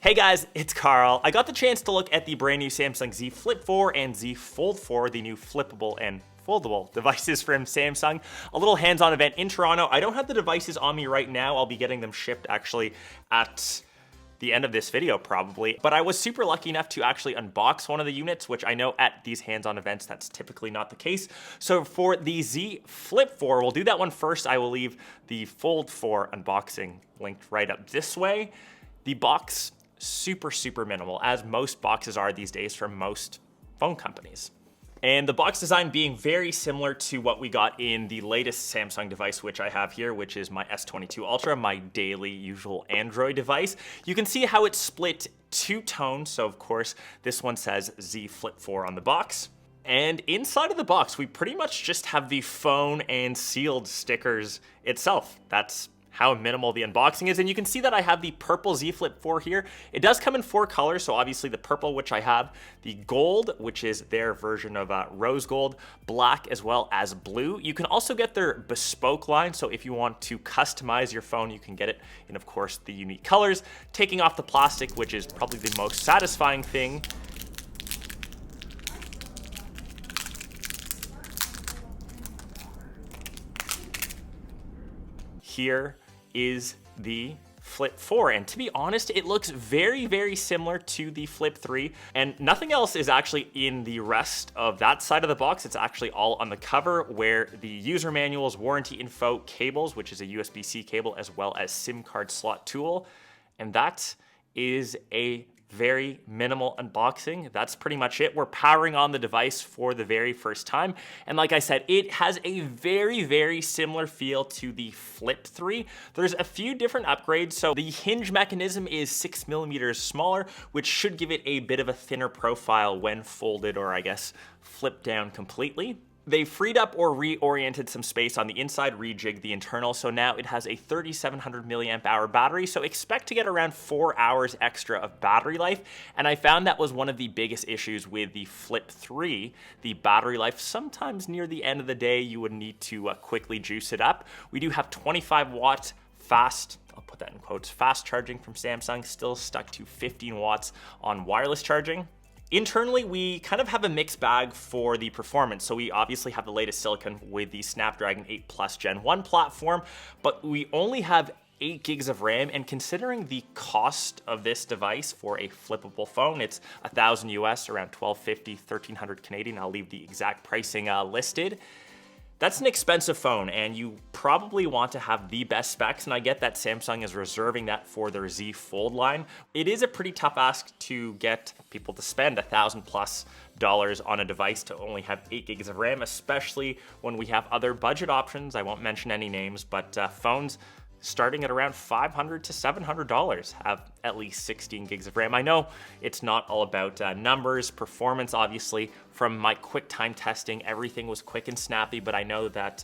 Hey guys, it's Carl. I got the chance to look at the brand new Samsung Z Flip 4 and Z Fold 4, the new flippable and foldable devices from Samsung. A little hands-on event in Toronto. I don't have the devices on me right now. I'll be getting them shipped actually at the end of this video probably, but I was super lucky enough to actually unbox one of the units, which I know at these hands-on events, that's typically not the case. So for the Z Flip 4, we'll do that one first. I will leave the Fold 4 unboxing linked right up this way. The box, super minimal, as most boxes are these days from most phone companies. And the box design being very similar to what we got in the latest Samsung device, which I have here, which is my S22 Ultra, my daily usual Android device. You can see how it's split two tones. So of course, this one says Z Flip 4 on the box. And inside of the box, we pretty much just have the phone and sealed stickers itself. That's how minimal the unboxing is. And you can see that I have the purple Z Flip 4 here. It does come in 4 colors. So obviously the purple, which I have, the gold, which is their version of rose gold, black, as well as blue. You can also get their bespoke line. So if you want to customize your phone, you can get it in, of course, the unique colors. Taking off the plastic, which is probably the most satisfying thing. Here is the Flip 4, and to be honest, it looks very similar to the Flip 3, and nothing else is actually in the rest of that side of the box. It's actually all on the cover, where the user manuals, warranty info, cables, which is a USB-C cable, as well as SIM card slot tool, and that is a very minimal unboxing. That's pretty much it. We're powering on the device for the very first time. And like I said, it has a very similar feel to the Flip 3. There's a few different upgrades. So the hinge mechanism is 6 millimeters smaller, which should give it a bit of a thinner profile when folded, or I guess flipped down completely. They freed up or reoriented some space on the inside, rejigged the internal, so now it has a 3700 milliamp hour battery, so expect to get around 4 hours extra of battery life, and I found that was one of the biggest issues with the Flip 3, the battery life. Sometimes near the end of the day, you would need to quickly juice it up. We do have 25 watt fast, I'll put that in quotes, fast charging from Samsung, still stuck to 15 watts on wireless charging. Internally, we kind of have a mixed bag for the performance. So we obviously have the latest silicon with the Snapdragon 8 Plus Gen 1 platform, but we only have 8 gigs of RAM, and considering the cost of this device for a flippable phone, it's $1,000 US, around $1,250, $1,300 Canadian. I'll leave the exact pricing listed. That's an expensive phone, and you probably want to have the best specs, and I get that Samsung is reserving that for their Z Fold line. It is a pretty tough ask to get people to spend $1,000+ on a device to only have 8 gigs of RAM, especially when we have other budget options. I won't mention any names, but phones starting at around $500 to $700 have at least 16 gigs of RAM. I know it's not all about numbers, performance, obviously. From my quick time testing, everything was quick and snappy, but I know that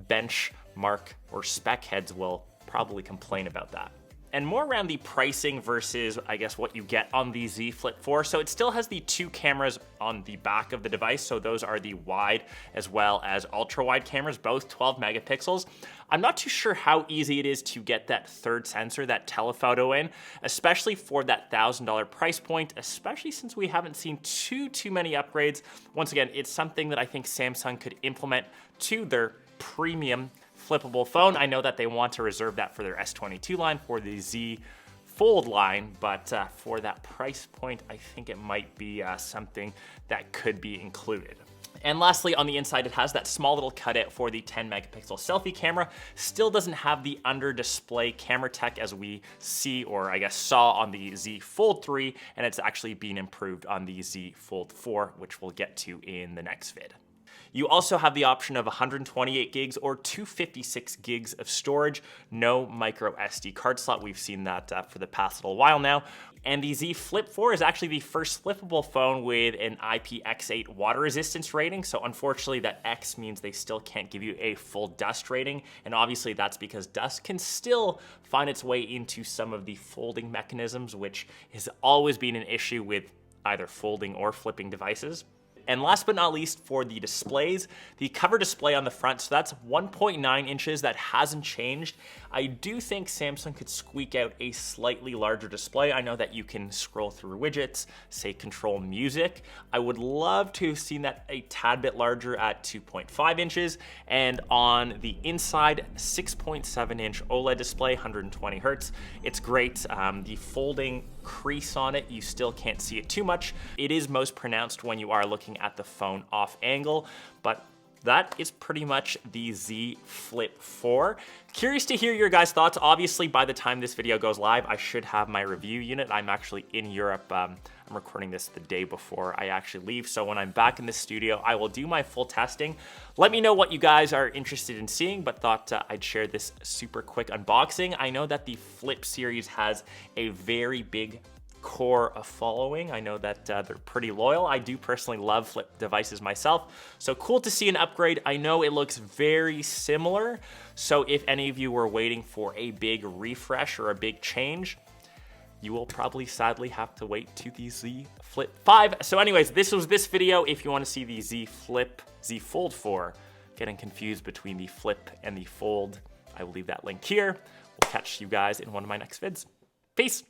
benchmark or spec heads will probably complain about that. And more around the pricing versus, I guess, what you get on the Z Flip 4. So it still has the 2 cameras on the back of the device. So those are the wide as well as ultra wide cameras, both 12 megapixels. I'm not too sure how easy it is to get that third sensor, that telephoto in, especially for that $1,000 price point, especially since we haven't seen too many upgrades. Once again, it's something that I think Samsung could implement to their premium flippable phone. I know that they want to reserve that for their S22 line, for the Z Fold line, but for that price point, I think it might be something that could be included. And lastly, on the inside, it has that small little cutout for the 10 megapixel selfie camera. Still doesn't have the under display camera tech as we see, or I guess saw on the Z Fold 3, and it's actually being improved on the Z Fold 4, which we'll get to in the next vid. You also have the option of 128 gigs or 256 gigs of storage, no micro SD card slot. We've seen that for the past little while now. And the Z Flip 4 is actually the first flippable phone with an IPX8 water resistance rating. So unfortunately that X means they still can't give you a full dust rating. And obviously that's because dust can still find its way into some of the folding mechanisms, which has always been an issue with either folding or flipping devices. And last but not least, for the displays, the cover display on the front, so that's 1.9 inches, that hasn't changed. I do think Samsung could squeak out a slightly larger display. I know that you can scroll through widgets, say control music. I would love to have seen that a tad bit larger at 2.5 inches. And on the inside, 6.7 inch OLED display, 120 hertz. It's great. The folding crease on it, you still can't see it too much. It is most pronounced when you are looking at the phone off angle, but that is pretty much the Z Flip 4. Curious to hear your guys' thoughts. Obviously, by the time this video goes live, I should have my review unit. I'm actually in Europe. I'm recording this the day before I actually leave. So when I'm back in the studio, I will do my full testing. Let me know what you guys are interested in seeing, but thought I'd share this super quick unboxing. I know that the Flip series has a very big core of following. I know that they're pretty loyal. I do personally love Flip devices myself, so cool to see an upgrade. I know it looks very similar, so if any of you were waiting for a big refresh or a big change, you will probably sadly have to wait to the Z Flip 5. So anyways, this was this video. If you want to see the Z Fold 4, getting confused between the Flip and the Fold, I will leave that link here. We'll catch you guys in one of my next vids. Peace.